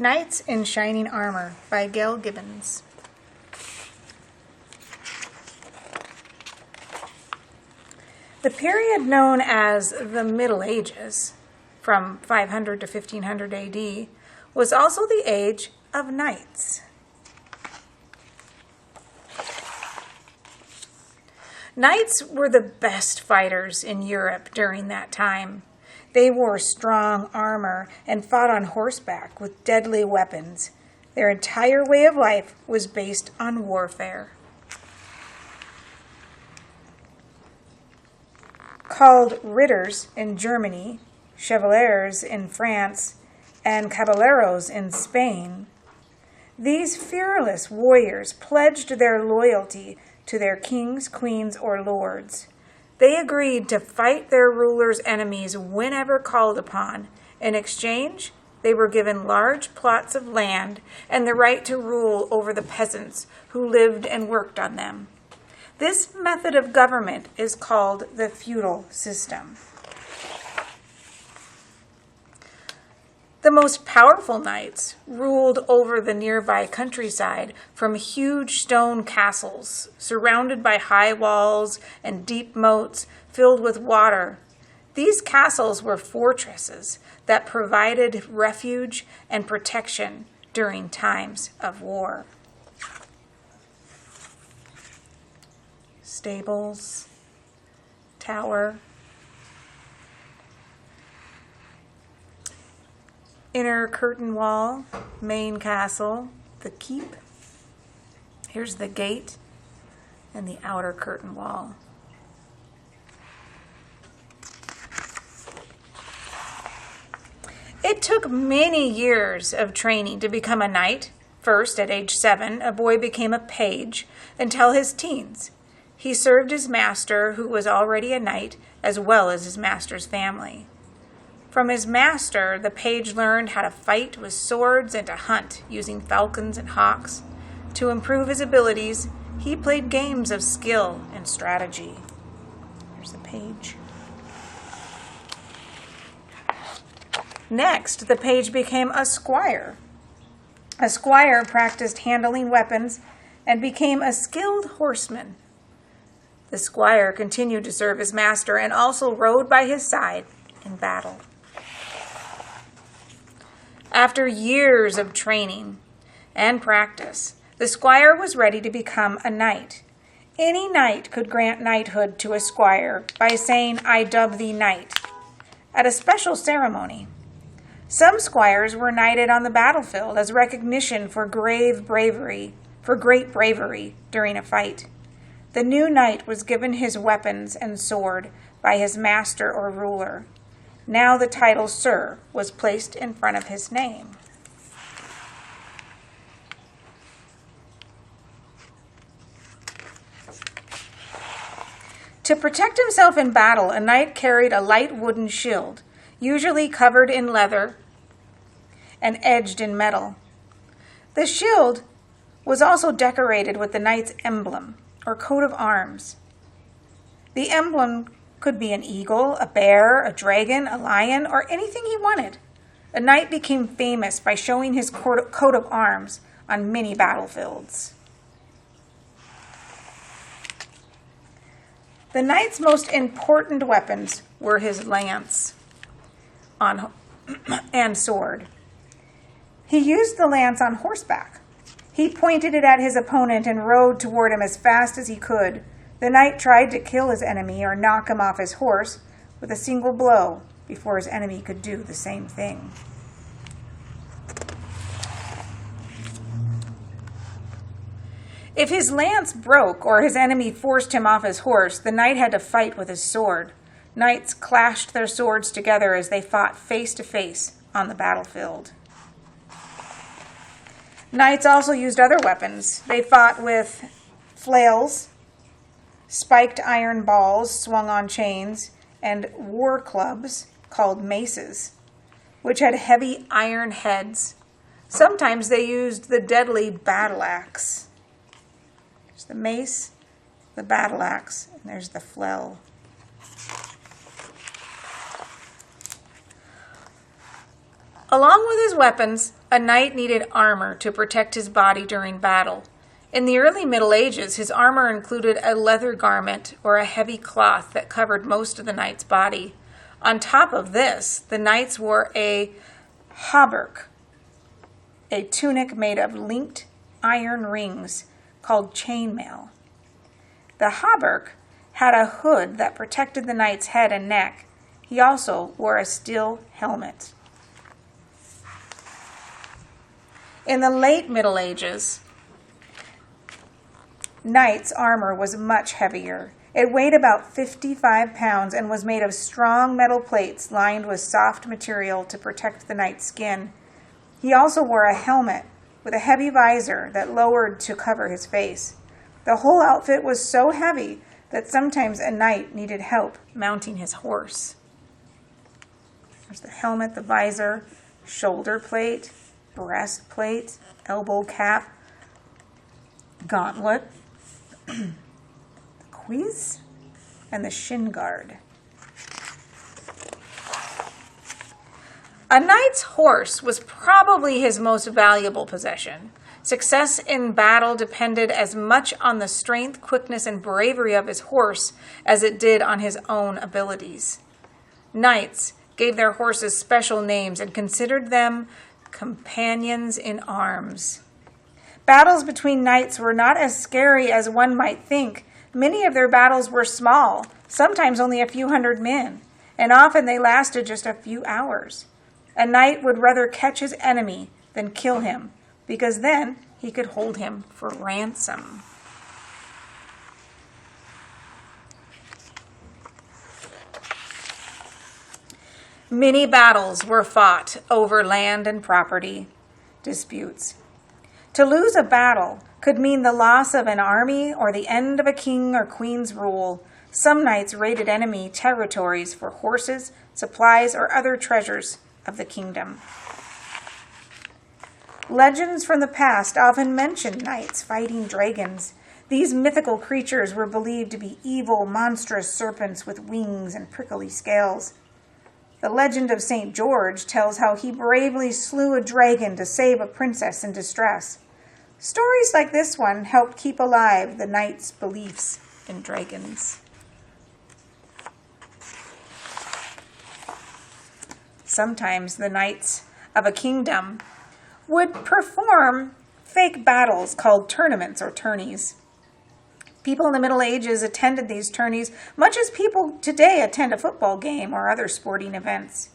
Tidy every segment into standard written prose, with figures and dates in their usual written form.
Knights in Shining Armor by Gail Gibbons. The period known as the Middle Ages, from 500 to 1500 AD, was also the age of knights. Knights were the best fighters in Europe during that time. They wore strong armor and fought on horseback with deadly weapons. Their entire way of life was based on warfare. Called ritters in Germany, chevaliers in France, and caballeros in Spain, these fearless warriors pledged their loyalty to their kings, queens, or lords. They agreed to fight their rulers' enemies whenever called upon. In exchange, they were given large plots of land and the right to rule over the peasants who lived and worked on them. This method of government is called the feudal system. The most powerful knights ruled over the nearby countryside from huge stone castles surrounded by high walls and deep moats filled with water. These castles were fortresses that provided refuge and protection during times of war. Stables, tower, inner curtain wall, main castle, the keep. Here's the gate and the outer curtain wall. It took many years of training to become a knight. First, at age 7, a boy became a page until his teens. He served his master, who was already a knight, as well as his master's family. From his master, the page learned how to fight with swords and to hunt using falcons and hawks. To improve his abilities, he played games of skill and strategy. Here's the page. Next, the page became a squire. A squire practiced handling weapons and became a skilled horseman. The squire continued to serve his master and also rode by his side in battle. After years of training and practice, the squire was ready to become a knight. Any knight could grant knighthood to a squire by saying, "I dub thee knight," at a special ceremony. Some squires were knighted on the battlefield as recognition for great bravery during a fight. The new knight was given his weapons and sword by his master or ruler. Now the title Sir was placed in front of his name. To protect himself in battle, a knight carried a light wooden shield, usually covered in leather and edged in metal. The shield was also decorated with the knight's emblem, or coat of arms. The emblem could be an eagle, a bear, a dragon, a lion, or anything he wanted. A knight became famous by showing his coat of arms on many battlefields. The knight's most important weapons were his lance and sword. He used the lance on horseback. He pointed it at his opponent and rode toward him as fast as he could. The knight tried to kill his enemy or knock him off his horse with a single blow before his enemy could do the same thing. If his lance broke or his enemy forced him off his horse, the knight had to fight with his sword. Knights clashed their swords together as they fought face to face on the battlefield. Knights also used other weapons. They fought with flails, spiked iron balls swung on chains, and war clubs called maces, which had heavy iron heads. Sometimes they used the deadly battle axe. There's the mace, the battle axe, and there's the flail. Along with his weapons, A knight needed armor to protect his body during battle. In the early Middle Ages, his armor included a leather garment or a heavy cloth that covered most of the knight's body. On top of this, the knights wore a hauberk, a tunic made of linked iron rings called chainmail. The hauberk had a hood that protected the knight's head and neck. He also wore a steel helmet. In the late Middle Ages, knights' armor was much heavier. It weighed about 55 pounds and was made of strong metal plates lined with soft material to protect the knight's skin. He also wore a helmet with a heavy visor that lowered to cover his face. The whole outfit was so heavy that sometimes a knight needed help mounting his horse. There's the helmet, the visor, shoulder plate, breastplate, elbow cap, gauntlet, the cuisse, and the shin guard. A knight's horse was probably his most valuable possession. Success in battle depended as much on the strength, quickness, and bravery of his horse as it did on his own abilities. Knights gave their horses special names and considered them companions in arms. Battles between knights were not as scary as one might think. Many of their battles were small, sometimes only a few hundred men, and often they lasted just a few hours. A knight would rather catch his enemy than kill him, because then he could hold him for ransom. Many battles were fought over land and property disputes. To lose a battle could mean the loss of an army or the end of a king or queen's rule. Some knights raided enemy territories for horses, supplies, or other treasures of the kingdom. Legends from the past often mention knights fighting dragons. These mythical creatures were believed to be evil, monstrous serpents with wings and prickly scales. The legend of St. George tells how he bravely slew a dragon to save a princess in distress. Stories like this one helped keep alive the knights' beliefs in dragons. Sometimes the knights of a kingdom would perform fake battles called tournaments or tourneys. People in the Middle Ages attended these tourneys much as people today attend a football game or other sporting events.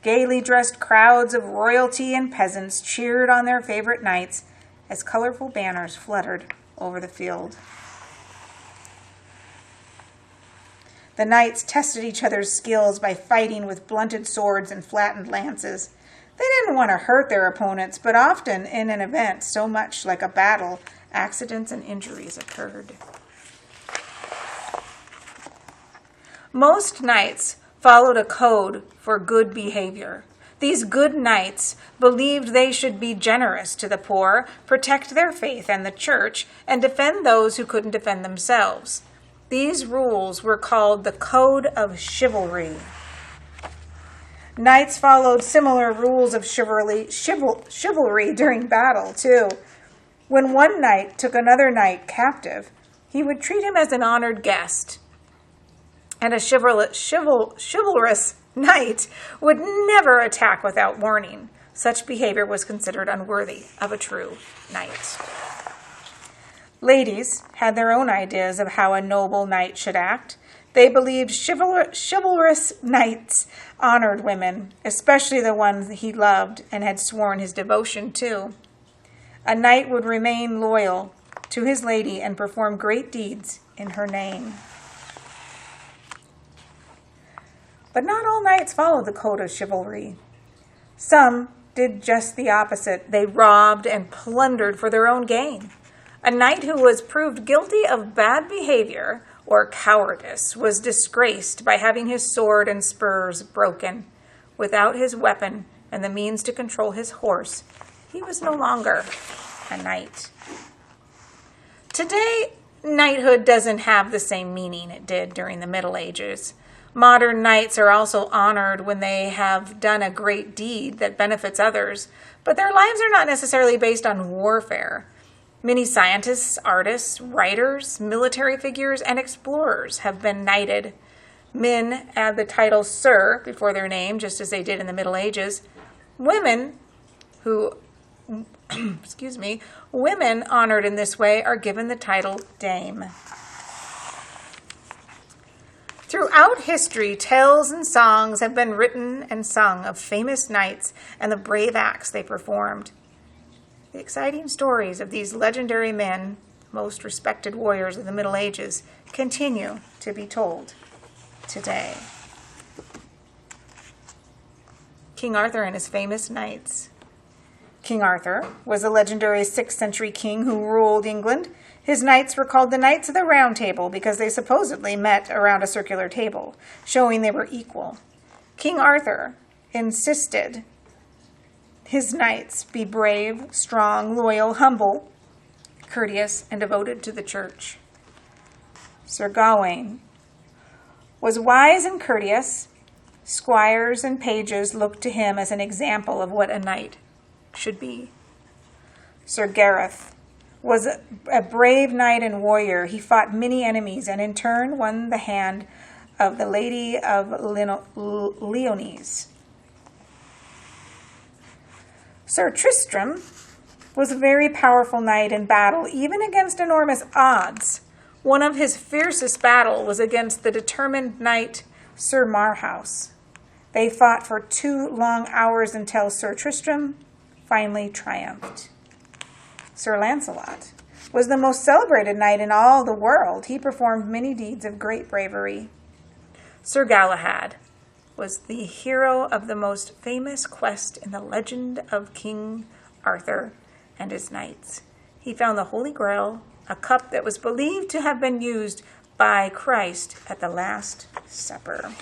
Gaily dressed crowds of royalty and peasants cheered on their favorite knights as colorful banners fluttered over the field. The knights tested each other's skills by fighting with blunted swords and flattened lances. They didn't want to hurt their opponents, but often in an event so much like a battle, accidents and injuries occurred. Most knights followed a code for good behavior. These good knights believed they should be generous to the poor, protect their faith and the church, and defend those who couldn't defend themselves. These rules were called the Code of Chivalry. Knights followed similar rules of chivalry during battle, too. When one knight took another knight captive, he would treat him as an honored guest. And a chivalrous knight would never attack without warning. Such behavior was considered unworthy of a true knight. Ladies had their own ideas of how a noble knight should act. They believed chivalrous knights honored women, especially the ones he loved and had sworn his devotion to. A knight would remain loyal to his lady and perform great deeds in her name. But not all knights followed the code of chivalry. Some did just the opposite. They robbed and plundered for their own gain. A knight who was proved guilty of bad behavior or cowardice was disgraced by having his sword and spurs broken. Without his weapon and the means to control his horse, he was no longer a knight. Today, knighthood doesn't have the same meaning it did during the Middle Ages. Modern knights are also honored when they have done a great deed that benefits others, but their lives are not necessarily based on warfare. Many scientists, artists, writers, military figures, and explorers have been knighted. Men add the title Sir before their name, just as they did in the Middle Ages. Women women honored in this way are given the title Dame. Throughout history, tales and songs have been written and sung of famous knights and the brave acts they performed. The exciting stories of these legendary men, most respected warriors of the Middle Ages, continue to be told today. King Arthur and his famous knights. King Arthur was a legendary 6th century king who ruled England. His knights were called the Knights of the Round Table because they supposedly met around a circular table, showing they were equal. King Arthur insisted his knights be brave, strong, loyal, humble, courteous, and devoted to the church. Sir Gawain was wise and courteous. Squires and pages looked to him as an example of what a knight should be. Sir Gareth was a brave knight and warrior. He fought many enemies and in turn won the hand of the Lady of Lyonesse. Sir Tristram was a very powerful knight in battle, even against enormous odds. One of his fiercest battles was against the determined knight Sir Marhaus. They fought for 2 long hours until Sir Tristram finally triumphed. Sir Lancelot was the most celebrated knight in all the world. He performed many deeds of great bravery. Sir Galahad was the hero of the most famous quest in the legend of King Arthur and his knights. He found the Holy Grail, a cup that was believed to have been used by Christ at the Last Supper.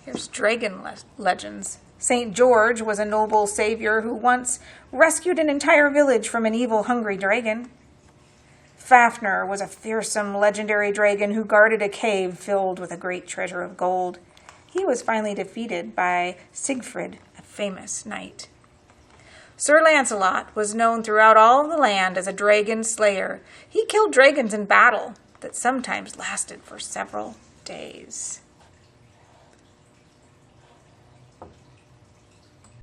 Here's dragon legends. St. George was a noble savior who once rescued an entire village from an evil, hungry dragon. Fafnir was a fearsome, legendary dragon who guarded a cave filled with a great treasure of gold. He was finally defeated by Siegfried, a famous knight. Sir Lancelot was known throughout all the land as a dragon slayer. He killed dragons in battle that sometimes lasted for several days.